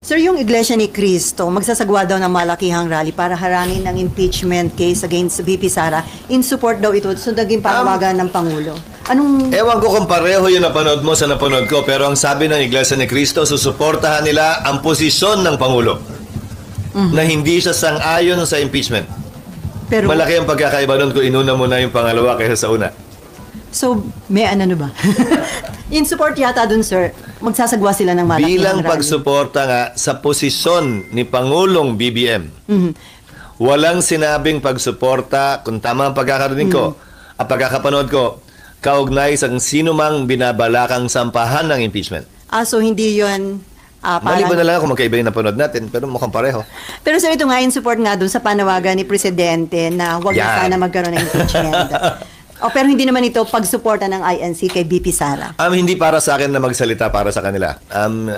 Sir, yung Iglesia ni Cristo, magsasagwa daw ng malakihang rally para harangin ng impeachment case against VP Sara. In support daw ito, so naging panawagan ng Pangulo. Anong... Ewan ko kung pareho yung napanood mo sa napanood ko, pero ang sabi ng Iglesia ni Cristo, susuportahan nila ang posisyon ng Pangulo na hindi siya sang-ayon sa impeachment. Pero, Malaki ang pagkakaiba doon kung inuna mo na yung pangalawa kaysa sa una. so, may ano ba? In support yata dun, sir, magsasagwa sila ng malakihang Bilang rally. pagsuporta nga sa posisyon ni Pangulong BBM, walang sinabing pagsuporta, kung tama ang pagkakarinig ko, at pagkakapanood ko, kaugnay sa sino mang binabalakang sampahan ng impeachment. So hindi yun Maliban na lang kung magkaiba yung napanood natin, pero mukhang pareho. Pero sir, ito nga in support nga dun sa panawagan ni Presidente na huwag na Yan. sana magkaroon ng impeachment. Pero hindi naman ito pagsuporta ng INC kay VP Sara. Hindi para sa akin na magsalita para sa kanila.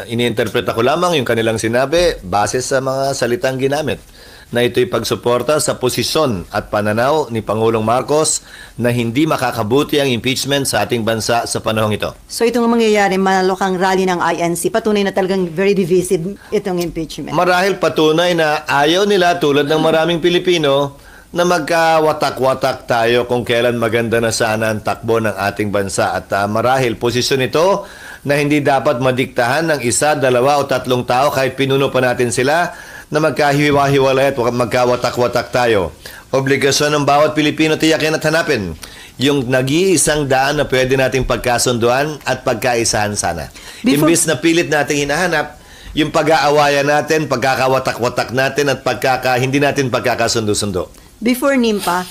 Iniinterpreta ko lamang yung kanilang sinabi base sa mga salitang ginamit na ito'y pagsuporta sa posisyon at pananaw ni Pangulong Marcos na hindi makakabuti ang impeachment sa ating bansa sa panahong ito. So itong mangyayari, malokang rally ng INC, patunay na talagang very divisive itong impeachment. Marahil patunay na ayaw nila tulad ng maraming Pilipino na magkawatak-watak tayo kung kailan maganda na sana ang takbo ng ating bansa. At marahil posisyon ito na hindi dapat madiktahan ng isa, dalawa o tatlong tao kahit pinuno pa natin sila na magkahiwa-hiwalay at magkawatak-watak tayo. Obligasyon ng bawat Pilipino tiyakin at hanapin yung nag-iisang daan na pwede nating pagkasunduan at pagkaisahan sana. Imbis na pilit nating hinahanap yung pag-aawayan natin, pagkakawatak-watak natin at hindi natin pagkakasundo-sundo. Before NIMPA,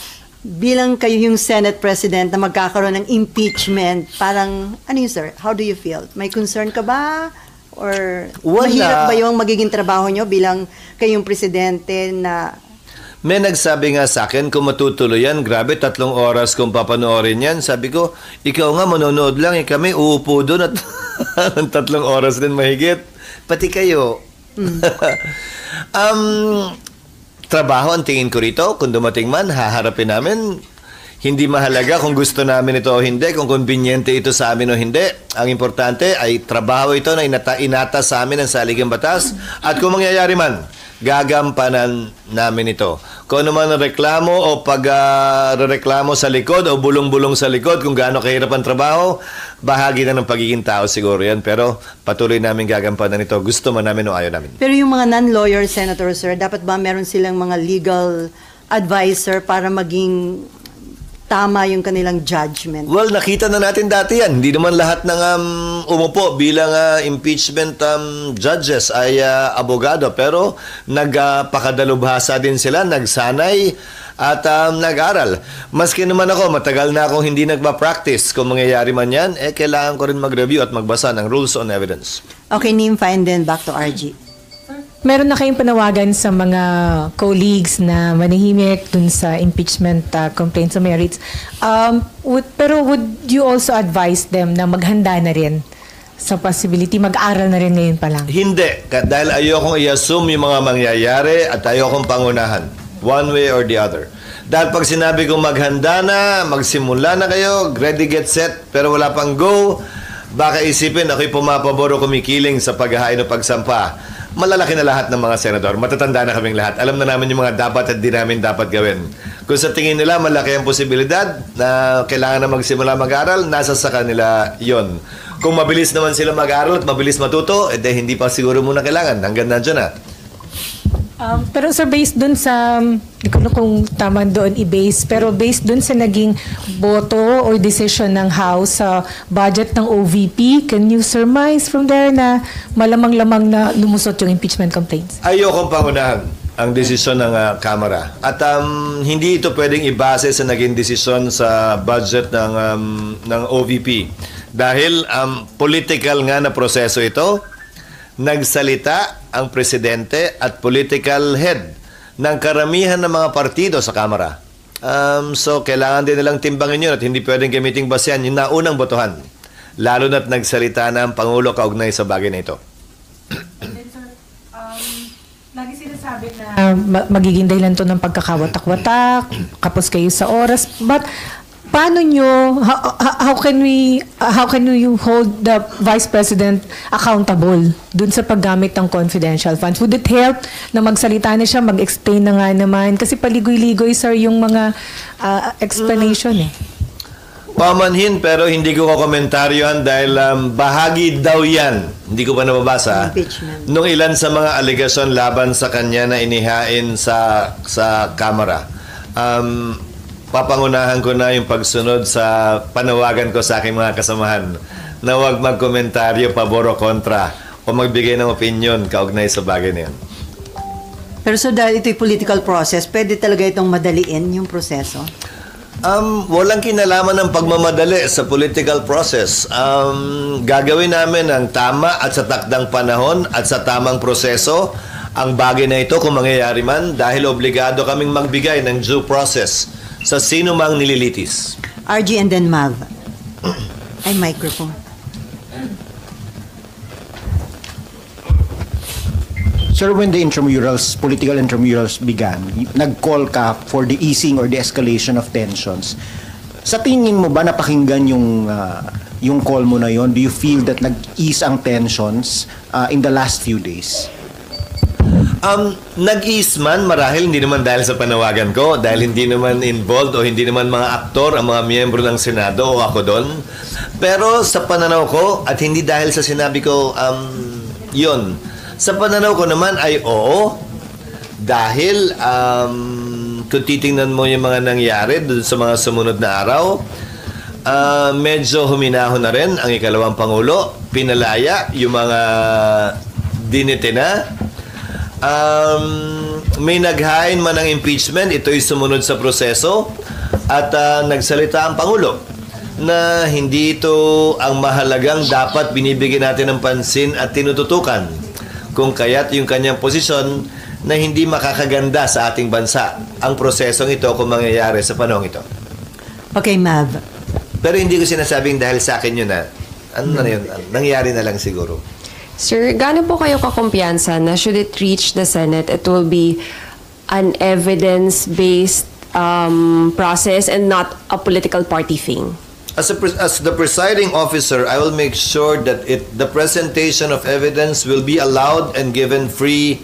bilang kayo yung Senate President na magkakaroon ng impeachment, parang, ano yun sir, how do you feel? May concern ka ba? Or Wala. mahirap ba yung magiging trabaho nyo bilang kayong Presidente na... May nagsabi nga sa akin, kung matutuloy yan, grabe, 3 oras kung papanoorin yan. Sabi ko, ikaw nga manonood lang, kami uupo doon at 3 oras din mahigit. Pati kayo. Trabaho ang tingin ko rito. Kung dumating man, haharapin namin. Hindi mahalaga kung gusto namin ito o hindi, kung conveniente ito sa amin o hindi. Ang importante ay trabaho ito na inata sa amin ng saligang batas. At kung mangyayari man, gagampanan namin ito. Kung ano man ang reklamo o pag-reklamo sa likod o bulong-bulong sa likod, kung gaano kahirap ang trabaho, bahagi na ng pagiging tao siguro yan. Pero patuloy namin gagampanan ito. Gusto man namin o ayaw namin. Pero yung mga non-lawyer senator, sir, dapat ba meron silang mga legal advisor para maging tama yung kanilang judgment? Well, nakita na natin dati yan. Hindi naman lahat ng umupo bilang impeachment judges ay abogado. Pero nagpakadalubhasa din sila, nagsanay at nag-aral. Maski naman ako, matagal na akong hindi nagpa-practice. Kung mangyayari man yan, kailangan ko rin mag-review at magbasa ng rules on evidence. Okay, NIMFA, and then back to RG. Meron na kayong panawagan sa mga colleagues na manahimik dun sa impeachment complaints sa merits. Pero would you also advise them na maghanda na rin sa possibility, mag-aral na rin ngayon pa lang? Hindi. Dahil ayokong i-assume yung mga mangyayari at ayokong pangunahan. One way or the other. Dahil pag sinabi kong maghanda na, magsimula na kayo, ready, get set, pero wala pang go, baka isipin ako'y pumapabor o kumikiling sa paghahain o pagsampa. Malalaki na lahat ng mga senador. Matatanda na kaming lahat. Alam na namin yung mga dapat at di namin dapat gawin. Kung sa tingin nila malaki ang posibilidad na kailangan na magsimula mag-aral, nasa sa kanila yon. Kung mabilis naman sila mag-aral at mabilis matuto, hindi pa siguro muna kailangan. Hanggang nandiyan na. Pero sir, based dun sa, hindi ko na kung tama doon i-base, pero based dun sa naging boto or decision ng House sa budget ng OVP, can you surmise from there na malamang-lamang na lumusot yung impeachment complaints? Ayokong pangunahan ang desisyon ng Kamara. At hindi ito pwedeng ibase sa naging desisyon sa budget ng OVP. Dahil political nga na proseso ito, nagsalita ang presidente at political head ng karamihan ng mga partido sa Kamara. So, kailangan din nilang timbangin yun at hindi pwedeng gamiting basehan yung naunang botohan. Lalo na't nagsalita na ang Pangulo kaugnay sa bagay na ito. Lagi sinasabi na magiging dahilan to ng pagkakawatak-watak, kapos kayo sa oras, but paano nyo, how can we hold the Vice President accountable dun sa paggamit ng confidential funds? Would it help na magsalita na siya, mag-explain na nga naman? Kasi paligoy-ligoy, sir, yung mga explanation eh. Pamanhin, pero hindi ko komentaryohan dahil bahagi daw yan, hindi ko pa nababasa, Impeachment. nung ilan sa mga aligasyon laban sa kanya na inihain sa Kamara. Papangunahan ko na yung pagsunod sa panawagan ko sa aking mga kasamahan na huwag magkomentaryo pabor o kontra o magbigay ng opinion kaugnay sa bagay na yan. Pero so dahil ito'y political process, pwede talaga itong madaliin yung proseso? Walang kinalaman ng pagmamadali sa political process. Gagawin namin ang tama at sa takdang panahon at sa tamang proseso ang bagay na ito kung mangyayari man dahil obligado kaming magbigay ng due process sa sino mang nililitis. RG and then Mav. Ay, microphone. Sir, when the intramurals, political intramurals began, nag-call ka for the easing or the escalation of tensions. Sa tingin mo ba napakinggan yung call mo na yon? Do you feel that nag-ease ang tensions in the last few days? Nag-ease man, marahil hindi naman dahil sa panawagan ko, dahil hindi naman involved o hindi naman mga aktor ang mga miyembro ng Senado o ako doon. Pero sa pananaw ko, at hindi dahil sa sinabi ko, yun. Sa pananaw ko naman ay oo, dahil kung titingnan mo yung mga nangyari doon sa mga sumunod na araw, medyo huminahon na rin ang ikalawang Pangulo, pinalaya yung mga dinitina. May naghain man ng impeachment, ito'y sumunod sa proseso at nagsalita ang Pangulo na hindi ito ang mahalagang dapat binibigyan natin ng pansin at tinututukan kung kaya't yung kanyang posisyon na hindi makakaganda sa ating bansa ang prosesong ito kung mangyayari sa panahon ito. Okay, Mav. Pero hindi ko sinasabing dahil sa akin yun na ano na yun, nangyari na lang siguro. Sir, gaano po kayo kakumpiyansa na should it reach the Senate, it will be an evidence-based process and not a political party thing? As the presiding officer, I will make sure that the presentation of evidence will be allowed and given free,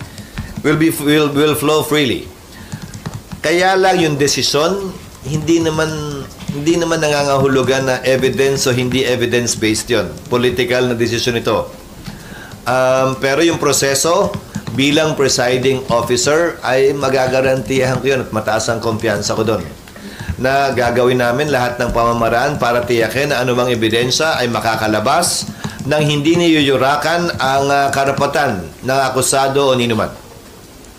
will flow freely. Kaya lang yung desisyon, hindi naman nangangahulugan na evidence o hindi evidence-based yon. Political na desisyon ito. Pero yung proseso, bilang presiding officer, ay magagarantiyahan ko yun at mataas ang kumpiyansa ko doon na gagawin namin lahat ng pamamaraan para tiyakin na anumang ebidensya ay makakalabas nang hindi niyuyurakan ang karapatan ng akusado o ninuman.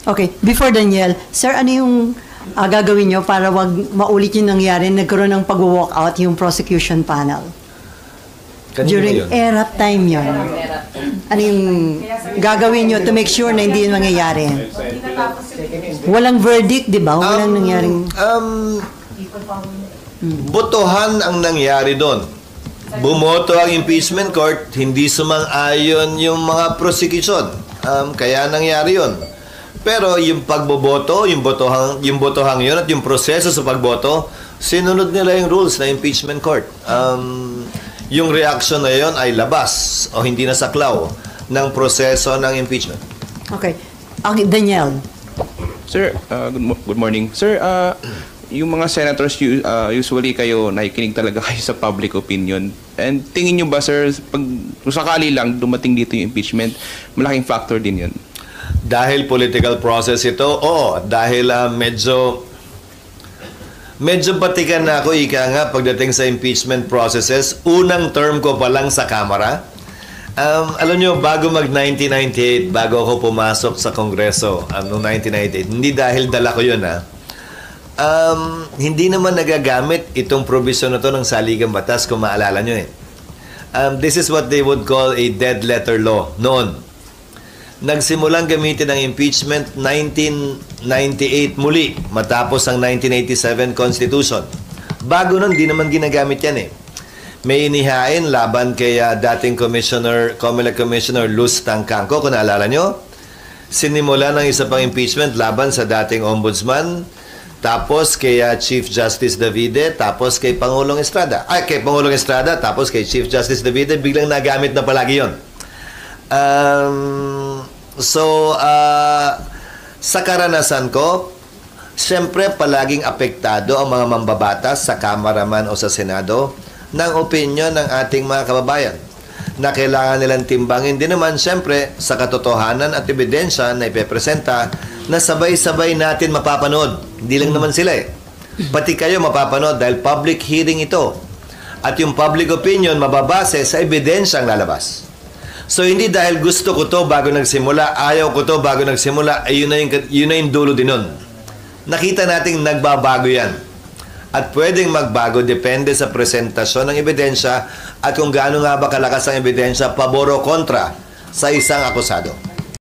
Okay, before Daniel, sir, ano yung gagawin nyo para wag maulit yung nangyari, nagkaroon ng pag-walk out yung prosecution panel? Kanina During yun? ERAP time yun. Ano yung gagawin nyo to make sure na hindi yun mangyayari? Walang verdict, di ba? Walang nangyaring... Botohan ang nangyari doon. Bumoto ang impeachment court, hindi sumang-ayon yung mga prosecution. Kaya nangyari yun. Pero yung pagboboto, yung botohang yun at yung proseso sa pagboto, sinunod nila yung rules na impeachment court. Yung reaction na yun ay labas o hindi nasaklaw ng proseso ng impeachment. Okay. Daniel. Sir, good morning. Sir, yung mga senators, usually kayo nakikinig talaga kayo sa public opinion. And tingin nyo ba, sir, kung sakali lang dumating dito yung impeachment, malaking factor din yun? Dahil political process ito, oo. Dahil medyo batikan na ako, ika nga, pagdating sa impeachment processes, unang term ko pa lang sa Kamara. Alam nyo, bago mag-1998, bago ako pumasok sa Kongreso, noong 1998, hindi dahil dala ko yun, hindi naman nagagamit itong provision na to ng saligang batas, kung maalala nyo eh. This is what they would call a dead letter law noon. Nagsimulang gamitin ang impeachment 1998 muli, matapos ang 1987 Constitution. Bago nun, di naman ginagamit yan eh. May inihain laban kay dating COMELEC Commissioner Luz Tangcangco, kung naalala nyo. Sinimula ng isa pang impeachment laban sa dating ombudsman. tapos kay Chief Justice Davide, tapos kay Pangulong Estrada. Ay, kay Pangulong Estrada, tapos kay Chief Justice Davide, biglang nagamit na palagi yun. Sa karanasan ko, siyempre palaging apektado ang mga mambabatas sa Kamara man o sa Senado ng opinion ng ating mga kababayan na kailangan nilang timbangin din naman siyempre sa katotohanan at ebidensya na ipepresenta na sabay-sabay natin mapapanood. Hindi lang naman sila eh. Pati kayo mapapanood dahil public hearing ito. At yung public opinion mababase sa ebidensyang lalabas. So hindi dahil gusto ko to bago nagsimula, ayaw ko to bago nagsimula, ay yun na yung dulo din nun. Nakita nating nagbabago yan. At pwedeng magbago depende sa presentasyon ng ebidensya at kung gaano nga ba kalakas ang ebidensya pabor o kontra sa isang akusado.